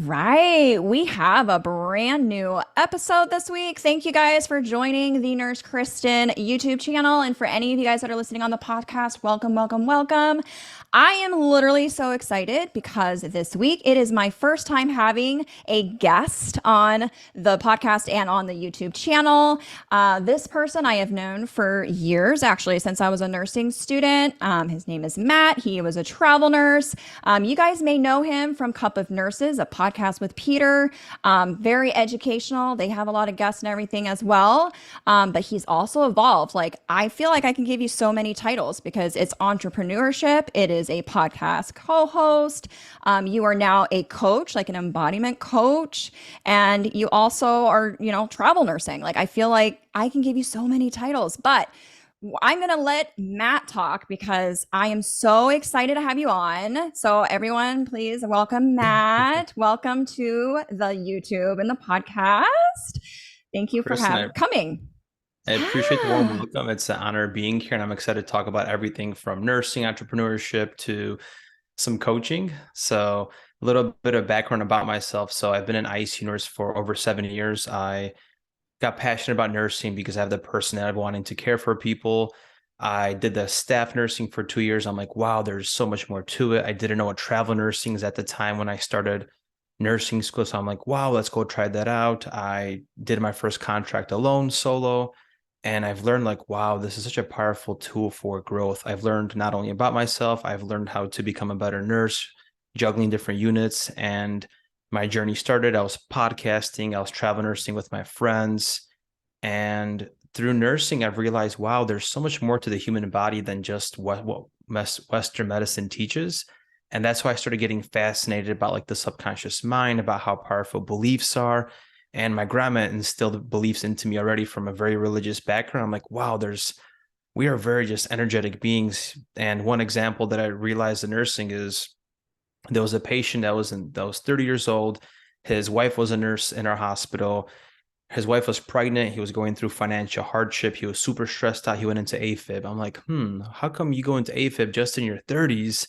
right. We have a brand new episode this week. Thank you guys for joining the Nurse Kristen YouTube channel. And for any of you guys that are listening on the podcast, welcome, welcome, welcome. I am literally so excited because this week it is my first time having a guest on the podcast and on the YouTube channel. This person I have known for years, actually, since I was a nursing student. His name is Matt. He was a travel nurse. You guys may know him from Cup of Nurses, a podcast with Peter. Very educational. They have a lot of guests and everything as well. But he's also evolved. Like, I feel like I can give you so many titles because it's entrepreneurship. It is a podcast co-host. You are now a coach, like an embodiment coach. And you also are, travel nursing. Like, I feel like I can give you so many titles, but I'm going to let Matt talk because I am so excited to have you on. So everyone, please welcome Matt. Welcome to the YouTube and the podcast. Thank you for Kristen, coming. I appreciate the warm Yeah. welcome. It's an honor being here, and I'm excited to talk about everything from nursing, entrepreneurship to some coaching. So, a little bit of background about myself. So, I've been an ICU nurse for over 7 years. I got passionate about nursing because I have the personality of wanting to care for people. I did the staff nursing for 2 years. I'm like, wow, there's so much more to it. I didn't know what travel nursing is at the time when I started nursing school. So I'm like, wow, let's go try that out. I did my first contract alone, solo. And I've learned like, wow, this is such a powerful tool for growth. I've learned not only about myself, I've learned how to become a better nurse, juggling different units. And my journey started, I was podcasting, I was travel nursing with my friends. And through nursing, I've realized, wow, there's so much more to the human body than just what Western medicine teaches. And that's why I started getting fascinated about like the subconscious mind, about how powerful beliefs are. And my grandma instilled beliefs into me already from a very religious background. I'm like, wow, we are very just energetic beings. And one example that I realized in nursing is there was a patient that was 30 years old. His wife was a nurse in our hospital. His wife was pregnant. He was going through financial hardship. He was super stressed out. He went into AFib. I'm like, how come you go into AFib just in your 30s?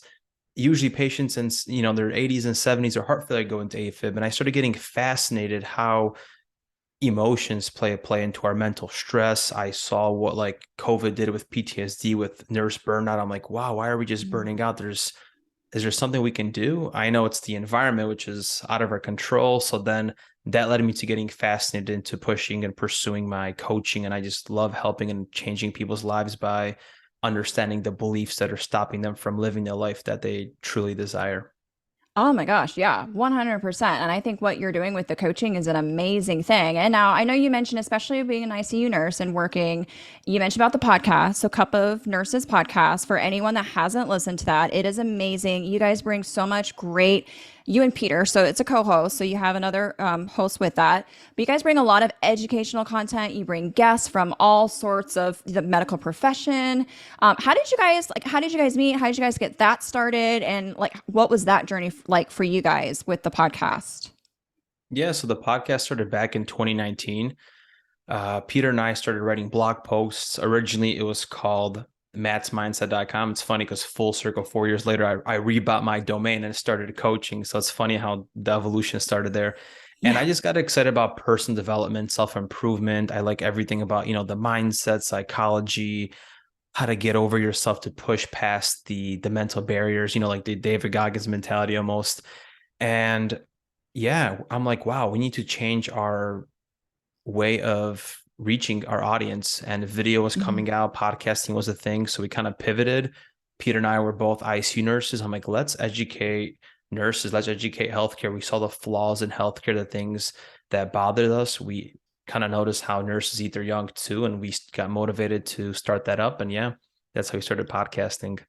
Usually patients in their 80s and 70s or heart failure go into AFib. And I started getting fascinated how emotions play into our mental stress. I saw what like COVID did with PTSD, with nurse burnout. I'm like, wow, why are we just burning out? Is there something we can do? I know it's the environment, which is out of our control. So then that led me to getting fascinated into pushing and pursuing my coaching. And I just love helping and changing people's lives by understanding the beliefs that are stopping them from living the life that they truly desire. Oh my gosh, yeah, 100%. And I think what you're doing with the coaching is an amazing thing. And now I know you mentioned, especially being an ICU nurse and working, you mentioned about the podcast. So, Cup of Nurses podcast, for anyone that hasn't listened to that, it is amazing. You guys bring so much great, you and Peter. So, it's a co host. So, you have another host with that. But you guys bring a lot of educational content. You bring guests from all sorts of the medical profession. How did you guys meet? How did you guys get that started? And like, what was that journey like for you guys with the podcast? Yeah, so the podcast started back in 2019. Peter and I started writing blog posts. Originally, it was called mattsmindset.com. It's funny because full circle 4 years later, I rebought my domain and started coaching. So it's funny how the evolution started there. And Yeah. I just got excited about personal development, self-improvement. I like everything about, the mindset, psychology, how to get over yourself to push past the mental barriers, like the David Goggins mentality almost. And yeah, I'm like, wow, we need to change our way of reaching our audience. And video was Mhm. coming out, podcasting was a thing. So we kind of pivoted. Peter and I were both ICU nurses. I'm like, let's educate nurses, let's educate healthcare. We saw the flaws in healthcare, the things that bothered us. We kind of noticed how nurses eat their young too. And we got motivated to start that up. And yeah, that's how we started podcasting.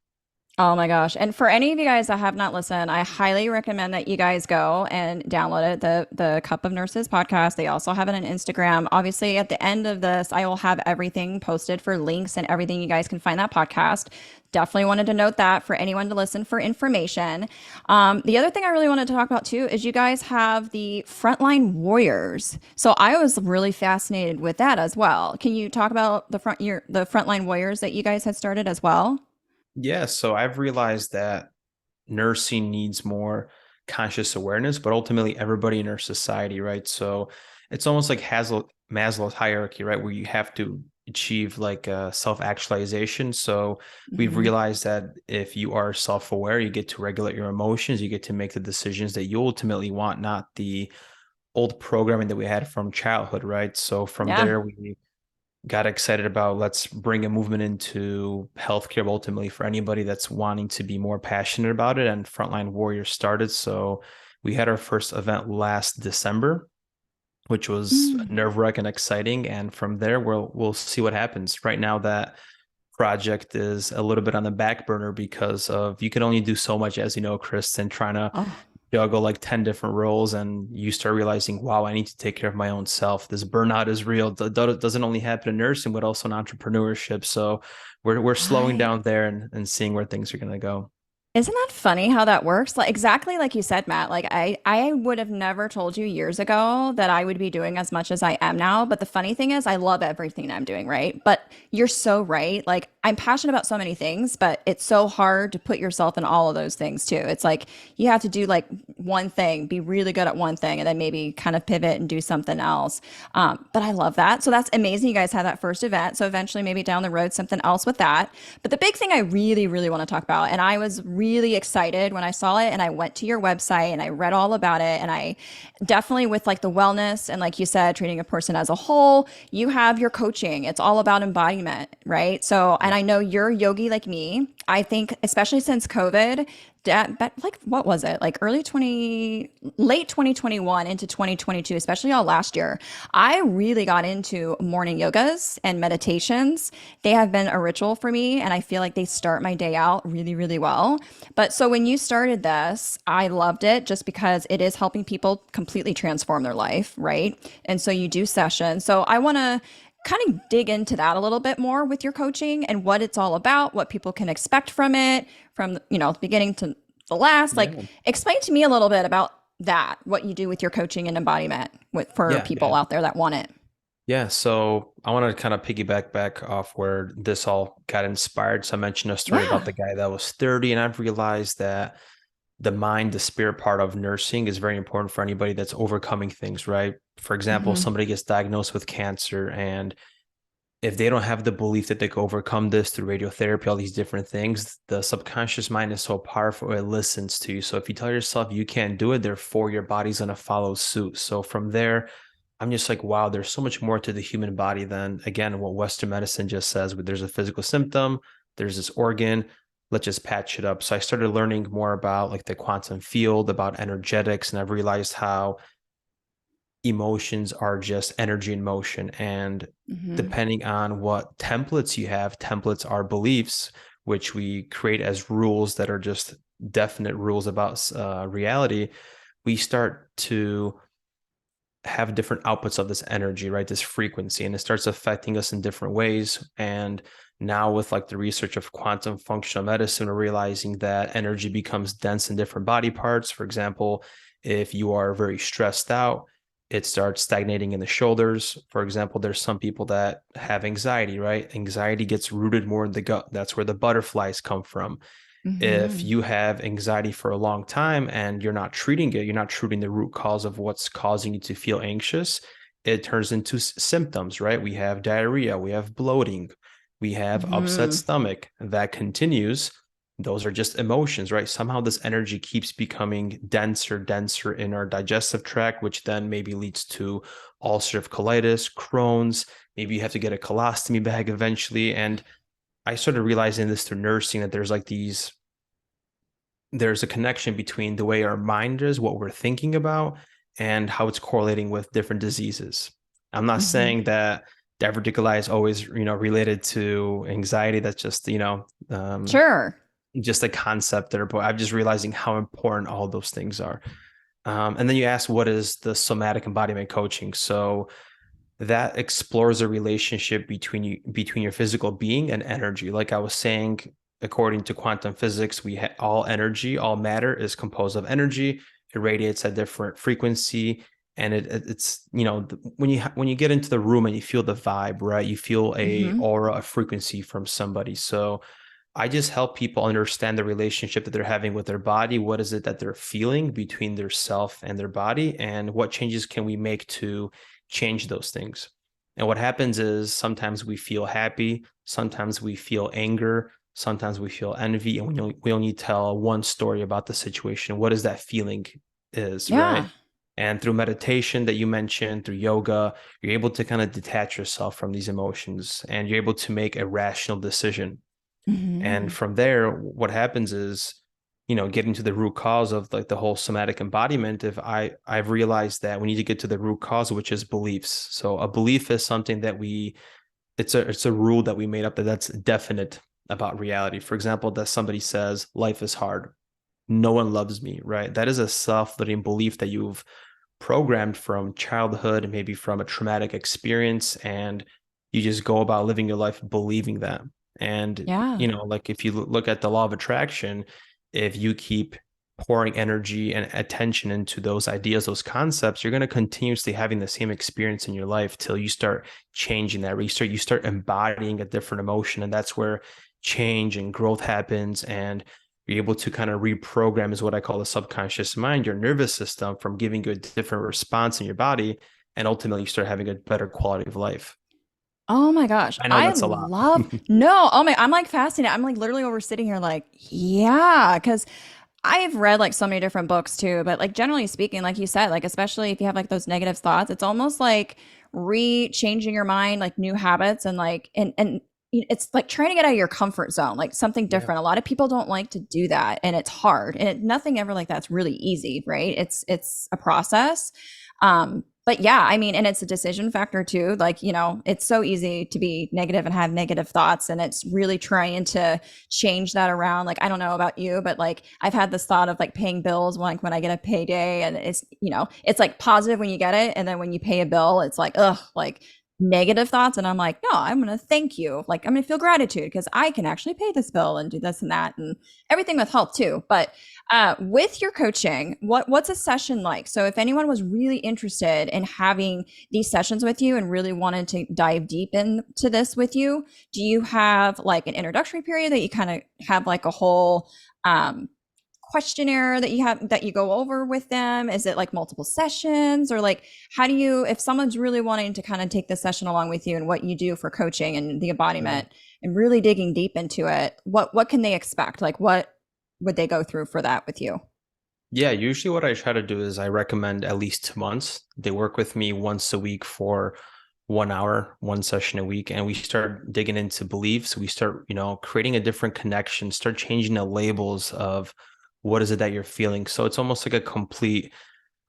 Oh my gosh. And for any of you guys that have not listened, I highly recommend that you guys go and download it, the Cup of Nurses podcast. They also have it on Instagram. Obviously, at the end of this, I will have everything posted for links and everything you guys can find that podcast. Definitely wanted to note that for anyone to listen for information. The other thing I really wanted to talk about too is you guys have the Frontline Warriors. So I was really fascinated with that as well. Can you talk about the Frontline Warriors that you guys had started as well? Yeah. So I've realized that nursing needs more conscious awareness, but ultimately everybody in our society, right? So it's almost like Maslow's hierarchy, right? Where you have to achieve like self-actualization. So we've Hmm. realized that if you are self-aware, you get to regulate your emotions, you get to make the decisions that you ultimately want, not the old programming that we had from childhood, right? So from Yeah. there, we got excited about let's bring a movement into healthcare ultimately for anybody that's wanting to be more passionate about it. And Frontline Warriors started. So we had our first event last December, which was Mm. nerve-wracking exciting. And from there, we'll see what happens. Right now, that project is a little bit on the back burner because of you can only do so much, as you know, Kristen, trying to Oh. juggle like 10 different roles, and you start realizing, wow, I need to take care of my own self. This burnout is real. It doesn't only happen in nursing, but also in entrepreneurship. So we're slowing I down there and seeing where things are going to go. Isn't that funny how that works? Like exactly like you said, Matt. Like I would have never told you years ago that I would be doing as much as I am now. But the funny thing is I love everything I'm doing, right? But you're so right. Like I'm passionate about so many things, but it's so hard to put yourself in all of those things too. It's like you have to do like one thing, be really good at one thing, and then maybe kind of pivot and do something else. But I love that. So that's amazing. You guys had that first event. So eventually maybe down the road something else with that. But the big thing I really, really want to talk about, and I was really excited when I saw it and I went to your website and I read all about it. And I definitely, with like the wellness and like you said, treating a person as a whole, you have your coaching. It's all about embodiment, right? So, and Yeah. I know you're a yogi like me. I think, especially since COVID, but like what was it like early 20 late 2021 into 2022, especially all last year, I really got into morning yogas and meditations. They have been a ritual for me and I feel like they start my day out really, really well. But so when you started this, I loved it just because it is helping people completely transform their life, right? And so you do sessions. So I want to kind of dig into that a little bit more with your coaching and what it's all about, what people can expect from it, from the beginning to the last. Like, Yeah. explain to me a little bit about that, what you do with your coaching and embodiment for Yeah. people Yeah. out there that want it. Yeah, so I want to kind of piggyback back off where this all got inspired. So I mentioned a story about Yeah. the guy that was 30, and I've realized that the mind, the spirit part of nursing is very important for anybody that's overcoming things, right? For example, Mm-hmm. somebody gets diagnosed with cancer, and if they don't have the belief that they can overcome this through radiotherapy, all these different things, the subconscious mind is so powerful, it listens to you. So if you tell yourself you can't do it, therefore your body's going to follow suit. So from there, I'm just like, wow, there's so much more to the human body than, again, what Western medicine just says. There's a physical symptom, there's this organ, let's just patch it up. So I started learning more about like the quantum field, about energetics, and I've realized how emotions are just energy in motion. And Mm-hmm. depending on what templates you have, templates are beliefs, which we create as rules that are just definite rules about reality. We start to have different outputs of this energy, right? This frequency, and it starts affecting us in different ways. And now, with like the research of quantum functional medicine, we're realizing that energy becomes dense in different body parts. For example, if you are very stressed out, it starts stagnating in the shoulders. For example, there's some people that have anxiety, right? Anxiety gets rooted more in the gut. That's where the butterflies come from. If Mm-hmm. you have anxiety for a long time and you're not treating it, you're not treating the root cause of what's causing you to feel anxious, it turns into symptoms, right? We have diarrhea, we have bloating, we have upset Mm-hmm. stomach that continues. Those are just emotions, right? Somehow this energy keeps becoming denser in our digestive tract, which then maybe leads to ulcerative colitis, Crohn's. Maybe you have to get a colostomy bag eventually. And I started realizing this through nursing that there's a connection between the way our mind is, what we're thinking about, and how it's correlating with different diseases. I'm not Mm-hmm. saying that diverticulitis is always, related to anxiety. That's just, Sure. just a concept there, but I'm just realizing how important all those things are. And then you ask, what is the somatic embodiment coaching? So that explores a relationship between your physical being and energy. Like I was saying, according to quantum physics, all energy, all matter is composed of energy. It radiates at different frequency, and it's when you get into the room and you feel the vibe, right? You feel a Mm-hmm. aura, a frequency from somebody. So I just help people understand the relationship that they're having with their body. What is it that they're feeling between their self and their body? And what changes can we make to change those things? And what happens is sometimes we feel happy, sometimes we feel anger, sometimes we feel envy, and we only tell one story about the situation. What is that feeling is, right? Yeah. And through meditation that you mentioned, through yoga, you're able to kind of detach yourself from these emotions and you're able to make a rational decision. And Hmm. from there, what happens is, getting to the root cause of like the whole somatic embodiment. If I've realized that we need to get to the root cause, which is beliefs. So a belief is something that it's a rule that we made up that's definite about reality. For example, that somebody says life is hard, no one loves me, right? That is a self-limiting belief that you've programmed from childhood, maybe from a traumatic experience, and you just go about living your life believing that. And, Yeah. like if you look at the law of attraction, if you keep pouring energy and attention into those ideas, those concepts, you're going to continuously having the same experience in your life till you start changing that, you start embodying a different emotion. And that's where change and growth happens. And you're able to kind of reprogram, is what I call the subconscious mind, your nervous system, from giving you a different response in your body. And ultimately you start having a better quality of life. Oh my gosh. I know I that's a lot. love, no, oh my, I'm like fascinated. I'm like literally over sitting here like, yeah, because I've read like so many different books too, but like generally speaking, like you said, like especially if you have like those negative thoughts, it's almost like re-changing your mind, like new habits and like and it's like trying to get out of your comfort zone, like something Yeah. different. A lot of people don't like to do that and it's hard. And nothing ever like that's really easy, right? It's a process. But yeah, I mean, and it's a decision factor too. Like, it's so easy to be negative and have negative thoughts. And it's really trying to change that around. Like, I don't know about you, but like I've had this thought of like paying bills like when I get a payday and it's like positive when you get it. And then when you pay a bill, it's like, ugh, like negative thoughts. And I'm like, no, I'm going to thank you. Like, I'm going to feel gratitude because I can actually pay this bill and do this and that and everything with health too. But with your coaching, what's a session like? So if anyone was really interested in having these sessions with you and really wanted to dive deep into this with you, do you have like an introductory period that you kind of have like a whole questionnaire that you go over with them? Is it like multiple sessions or like how do you, if someone's really wanting to kind of take this session along with you and what you do for coaching and the Yeah. embodiment and really digging deep into it, what can they expect? Like what would they go through for that with you? Yeah, usually what I try to do is I recommend at least 2 months. They work with me once a week for 1 hour, one session a week, and we start digging into beliefs. We start, creating a different connection, start changing the labels of what is it that you're feeling. So it's almost like a complete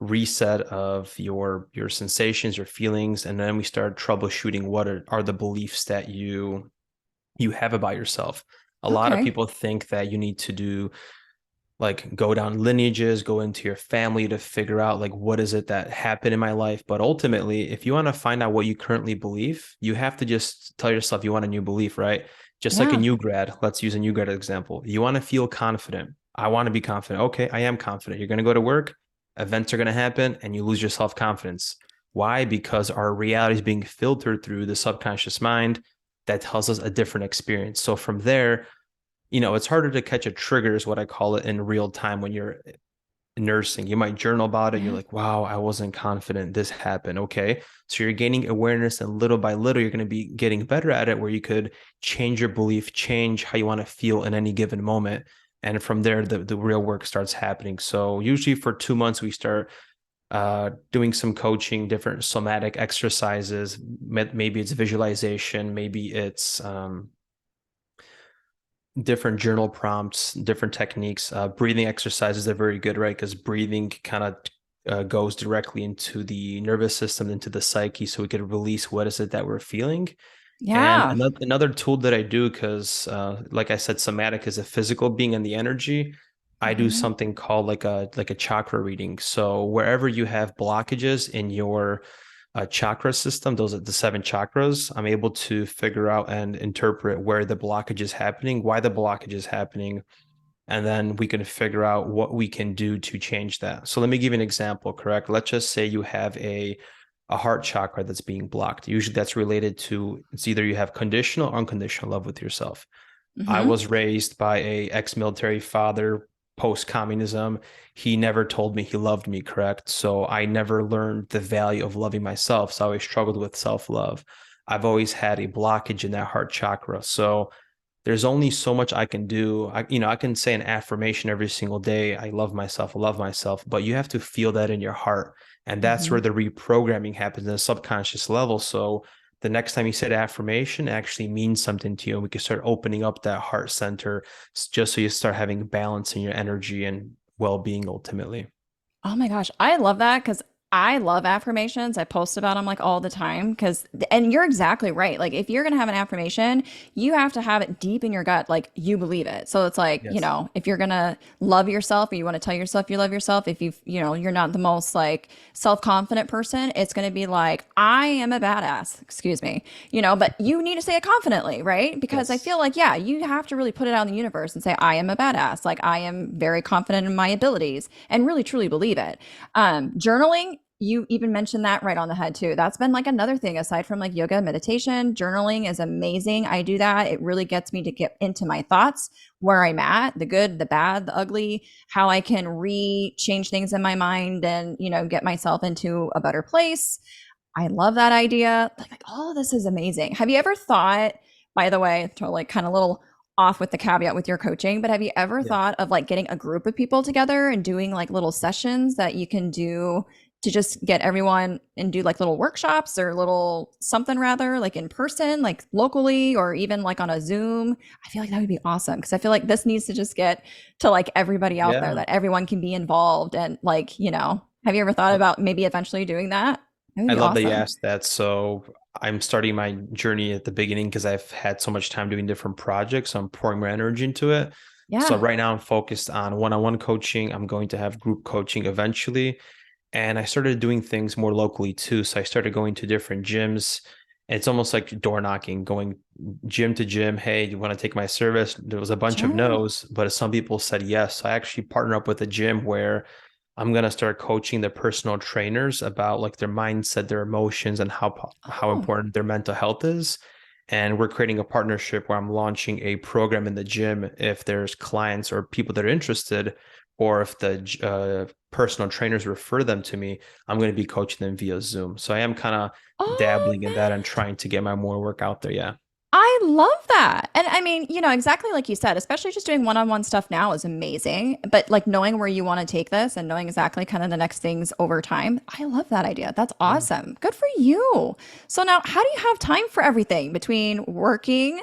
reset of your sensations, your feelings, and then we start troubleshooting what are the beliefs that you have about yourself. A lot of Okay. people think that you need to do like go down lineages, go into your family to figure out like what is it that happened in my life. But ultimately, if you want to find out what you currently believe, you have to just tell yourself you want a new belief, right? Just like a Yeah. new grad. Let's use a new grad example. You want to feel confident. I want to be confident. Okay, I am confident. You're going to go to work, events are going to happen, and you lose your self confidence. Why? Because our reality is being filtered through the subconscious mind that tells us a different experience. So from there, it's harder to catch a trigger, is what I call it, in real time when you're nursing. You might journal about it. You're Yeah. like, wow, I wasn't confident. This happened. Okay. So you're gaining awareness, and little by little, you're going to be getting better at it, where you could change your belief, change how you want to feel in any given moment. And from there, the real work starts happening. So usually for 2 months, we start doing some coaching, different somatic exercises. Maybe it's visualization, maybe it's different journal prompts, different techniques. Breathing exercises are very good, right? Because breathing kind of goes directly into the nervous system, into the psyche, so we could release what is it that we're feeling. And Yeah. another tool that I do, because like I said, somatic is a physical being and the energy. I do Mhm. something called like a chakra reading. So wherever you have blockages in your chakra system, those are the 7 chakras, I'm able to figure out and interpret where the blockage is happening, why the blockage is happening, and then we can figure out what we can do to change that. So let me give you an example, correct? Let's just say you have a heart chakra that's being blocked. Usually that's related to, it's either you have conditional or unconditional love with yourself. I Mm-hmm. was raised by a ex-military father post-communism. He never told me he loved me, correct? So I never learned the value of loving myself. So I always struggled with self-love. I've always had a blockage in that heart chakra. So there's only so much I can do. I can say an affirmation every single day. I love myself, but you have to feel that in your heart. And that's Mm-hmm. where the reprogramming happens in a subconscious level. So the next time you say affirmation it actually means something to you. And we can start opening up that heart center just so you start having balance in your energy and well-being ultimately. Oh my gosh, I love that because I love affirmations. I post about them like all the time because, and you're exactly right. Like, if you're going to have an affirmation, you have to have it deep in your gut, like you believe it. So it's like, Yes. if you're going to love yourself or you want to tell yourself you love yourself, if you're not the most like self-confident person, it's going to be like, I am a badass, excuse me, but you need to say it confidently, right? Because I Yes. feel like, yeah, you have to really put it out in the universe and say, I am a badass. Like, I am very confident in my abilities and really truly believe it. Journaling, you even mentioned that right on the head too. That's been like another thing aside from like yoga, meditation. Journaling is amazing. I do that. It really gets me to get into my thoughts, where I'm at, the good, the bad, the ugly, how I can change things in my mind and, get myself into a better place. I love that idea. Like all of this is amazing. Have you ever thought, by the way, to like kind of little off with the caveat with your coaching, but have you ever Yeah. thought of like getting a group of people together and doing like little sessions that you can do to just get everyone and do like little workshops or little something rather like in person, like locally or even like on a Zoom? I feel like that would be awesome because I feel like this needs to just get to like everybody out there, Yeah. that everyone can be involved and like, have you ever thought about maybe eventually doing that? That would I be love that you awesome. asked that. So I'm starting my journey at the beginning because I've had so much time doing different projects. So I'm pouring my energy into it. So Yeah. right now I'm focused on one-on-one coaching. I'm going to have group coaching eventually. And I started doing things more locally too. So I started going to different gyms. It's almost like door knocking, going gym to gym. Hey, you want to take my service? There was a bunch of Sure. no's, but some people said yes. So I actually partner up with a gym where I'm gonna start coaching the personal trainers about like their mindset, their emotions, and how Oh. important their mental health is. And we're creating a partnership where I'm launching a program in the gym if there's clients or people that are interested, or if the personal trainers refer them to me, I'm going to be coaching them via Zoom. So I am kind of Oh dabbling in that and man. trying to get my more work out there. Yeah. I love that. And I mean, exactly like you said, especially just doing one-on-one stuff now is amazing. But like knowing where you want to take this and knowing exactly kind of the next things over time, I love that idea. That's Yeah. awesome. Good for you. So now, how do you have time for everything between working,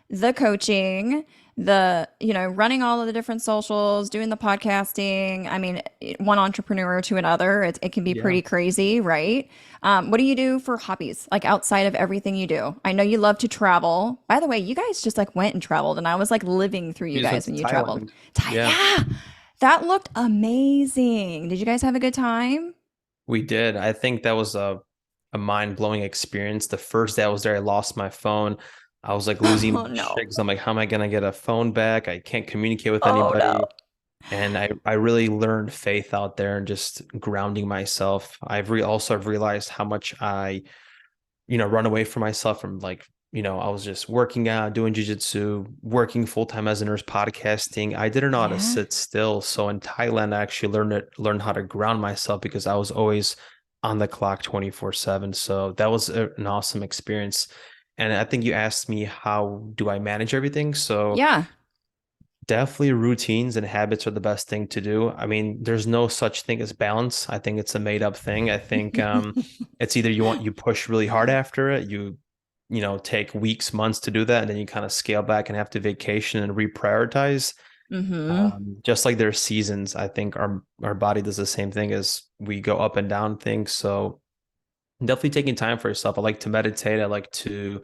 the coaching, running all of the different socials, doing the podcasting? I mean, one entrepreneur to another, it can be Yeah. pretty crazy, right? What do you do for hobbies, like outside of everything you do? I know you love to travel. By the way, you guys just like went and traveled, and I was like living through We you just went guys to when you traveled. Thailand. Yeah. Yeah, that looked amazing. Did you guys have a good time? We did. I think that was a mind-blowing experience. The first day I was there, I lost my phone. I was like losing my Oh shit no. 'cause I'm like, how am I gonna get a phone back? I can't communicate with Oh anybody. no. And I really learned faith out there and just grounding myself. I've realized how much I, run away from myself from like, I was just working out, doing jujitsu, working full-time as a nurse, podcasting. I didn't know how to Yeah. sit still. So in Thailand, I actually learned how to ground myself because I was always on the clock 24/7. So that was an awesome experience. And I think you asked me how do I manage everything? So Yeah. definitely routines and habits are the best thing to do. I mean, there's no such thing as balance. I think it's a made up thing. I think it's either you push really hard after it, take weeks, months to do that, and then you kind of scale back and have to vacation and reprioritize. Mm-hmm. Just like there's seasons, I think our body does the same thing as we go up and down things. So definitely taking time for yourself. I like to meditate. I like to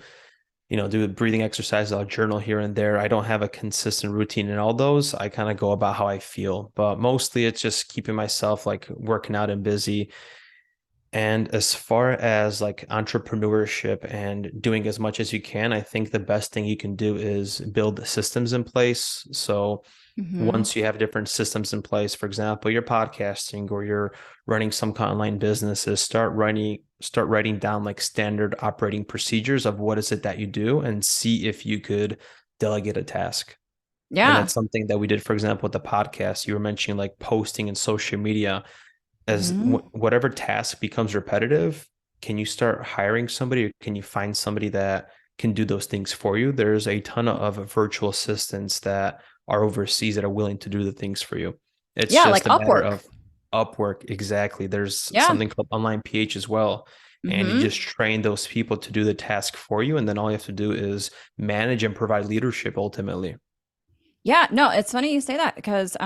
do breathing exercises. I'll journal here and there. I don't have a consistent routine in all those. I kind of go about how I feel, but mostly it's just keeping myself like working out and busy. And as far as like entrepreneurship and doing as much as you can, I think the best thing you can do is build systems in place. So Mm-hmm. once you have different systems in place, for example, you're podcasting or you're running some online businesses, start writing down like standard operating procedures of what is it that you do and see if you could delegate a task. And Yeah. that's something that we did, for example, with the podcast. You were mentioning like posting and social media as Hmm. whatever task becomes repetitive. Can you start hiring somebody, or can you find somebody that can do those things for you? There's a ton of virtual assistants that are overseas that are willing to do the things for you. It's Yeah, like just a matter Upwork. of Upwork. Exactly. There's Yeah. something called Online PH as well. And you Hmm. just train those people to do the task for you. And then all you have to do is manage and provide leadership ultimately. Yeah, no, it's funny you say that because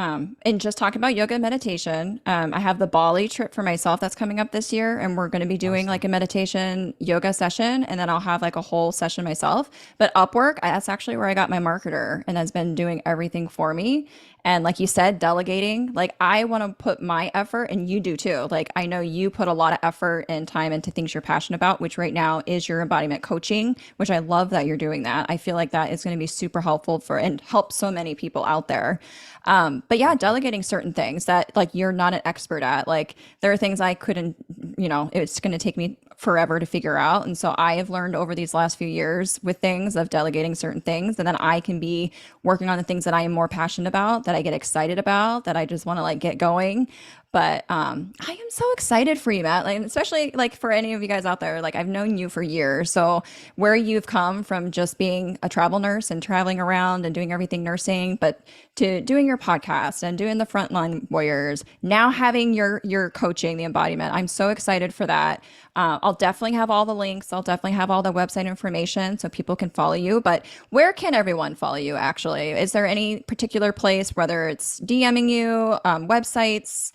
in just talking about yoga and meditation, I have the Bali trip for myself that's coming up this year, and we're going to be doing like Awesome. a meditation yoga session, and then I'll have like a whole session myself. But Upwork, that's actually where I got my marketer and has been doing everything for me. And like you said, delegating, like I want to put my effort and you do too. Like I know you put a lot of effort and time into things you're passionate about, which right now is your embodiment coaching, which I love that you're doing that. I feel like that is going to be super helpful for and help so many people out there. But yeah, delegating certain things that like you're not an expert at. Like there are things I couldn't, it's going to take me forever to figure out. And so I have learned over these last few years with things of delegating certain things. And then I can be working on the things that I am more passionate about, that I get excited about, that I just want to like get going. But I am so excited for you, Matt. Like, especially like for any of you guys out there, like I've known you for years. So where you've come from just being a travel nurse and traveling around and doing everything nursing, but to doing your podcast and doing the Frontline Warriors, now having your coaching, the embodiment. I'm so excited for that. I'll definitely have all the links. I'll definitely have all the website information so people can follow you. But where can everyone follow you actually? Is there any particular place, whether it's DMing you, websites,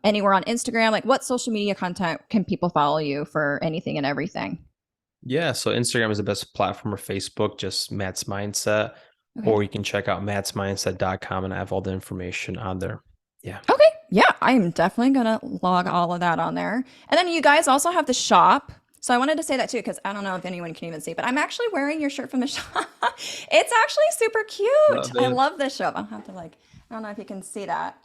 anywhere on Instagram? Like what social media content can people follow you for anything and everything? Yeah, so Instagram is the best platform, or Facebook, just Matt's Mindset, Okay. or you can check out mattsmindset.com and I have all the information on there. Yeah. Okay. Yeah, I'm definitely gonna log all of that on there. And then you guys also have the shop. So I wanted to say that too, because I don't know if anyone can even see, but I'm actually wearing your shirt from the shop. It's actually super cute. Love I it. love this shirt. I'll have to like, I don't know if you can see that.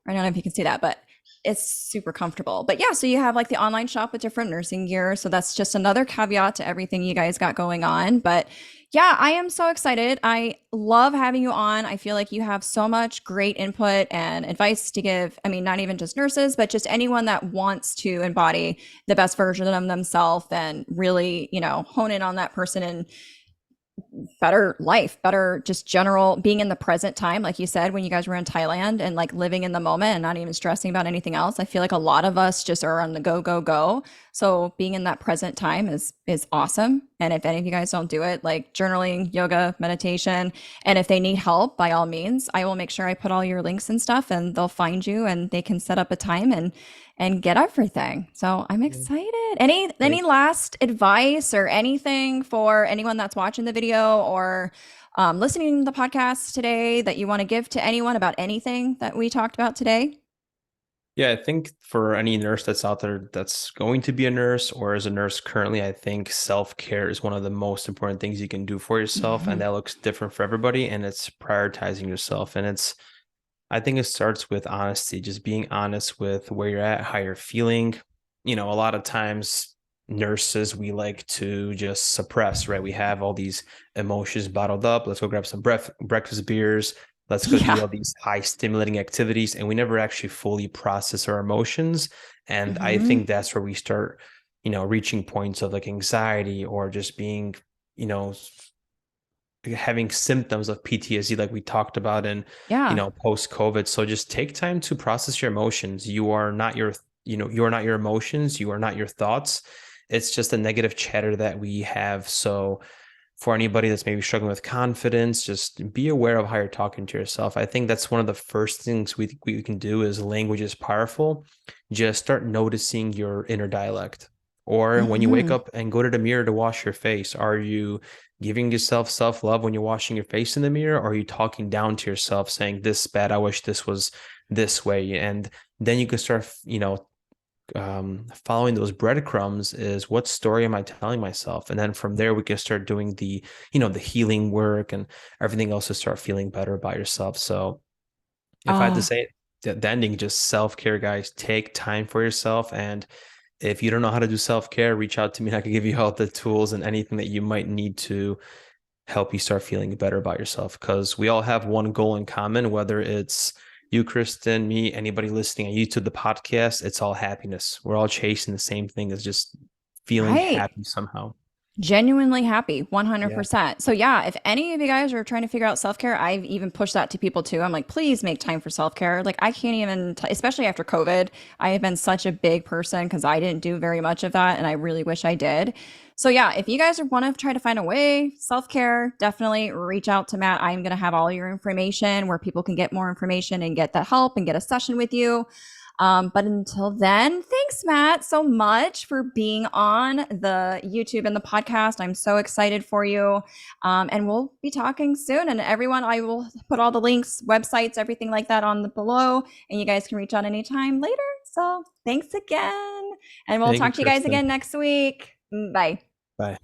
I don't know if you can see that, but it's super comfortable. But yeah, so you have like the online shop with different nursing gear. So that's just another caveat to everything you guys got going on. But yeah, I am so excited. I love having you on. I feel like you have so much great input and advice to give. I mean, not even just nurses, but just anyone that wants to embody the best version of themselves and really, hone in on that person and better life, better just general being in the present time. Like you said, when you guys were in Thailand and like living in the moment and not even stressing about anything else. I feel like a lot of us just are on the go, go, go. So being in that present time is awesome. And if any of you guys don't do it, like journaling, yoga, meditation, and if they need help, by all means, I will make sure I put all your links and stuff and they'll find you and they can set up a time and get everything. So I'm Yeah. excited. Any Thank last advice or anything for anyone that's watching the video or listening to the podcast today that you want to give to anyone about anything that we talked about today? Yeah, I think for any nurse that's out there that's going to be a nurse or is a nurse currently, I think self-care is one of the most important things you can do for yourself. And Mhm. that looks different for everybody. And it's prioritizing yourself. And I think it starts with honesty, just being honest with where you're at, how you're feeling. A lot of times nurses, we like to just suppress, right? We have all these emotions bottled up. Let's go grab some breakfast beers. Let's go do Yeah. all these high stimulating activities. And we never actually fully process our emotions. And I Hmm. think that's where we start, reaching points of like anxiety or just being, you know, having symptoms of PTSD like we talked about in, Yeah. post COVID. So just take time to process your emotions. You are not your emotions, you are not your thoughts. It's just a negative chatter that we have. So for anybody that's maybe struggling with confidence, just be aware of how you're talking to yourself. I think that's one of the first things we can do is language is powerful. Just start noticing your inner dialect. Or when you wake Hmm. up and go to the mirror to wash your face, are you giving yourself self-love when you're washing your face in the mirror? Or are you talking down to yourself saying, this is bad, I wish this was this way? And then you can start, following those breadcrumbs is what story am I telling myself? And then from there, we can start doing the healing work and everything else to start feeling better about yourself. So if I had to Oh, say it, the ending, just self-care, guys, take time for yourself. And if you don't know how to do self-care, reach out to me. I can give you all the tools and anything that you might need to help you start feeling better about yourself, because we all have one goal in common, whether it's you, Kristen, me, anybody listening on YouTube, the podcast, it's all happiness. We're all chasing the same thing, is just feeling Right. happy somehow. Genuinely happy, Yeah. 100%. So, yeah, if any of you guys are trying to figure out self care, I've even pushed that to people too. I'm like, please make time for self care. Like, I can't even, especially after COVID, I have been such a big person because I didn't do very much of that. And I really wish I did. So, yeah, if you guys want to try to find a way, self care, definitely reach out to Matt. I'm going to have all your information where people can get more information and get that help and get a session with you. But until then, thanks, Matt, so much for being on the YouTube and the podcast. I'm so excited for you. And we'll be talking soon. And everyone, I will put all the links, websites, everything like that on the below. And you guys can reach out anytime later. So thanks again. And we'll Thank you, talk to you guys Kristen. again next week. Bye. Bye.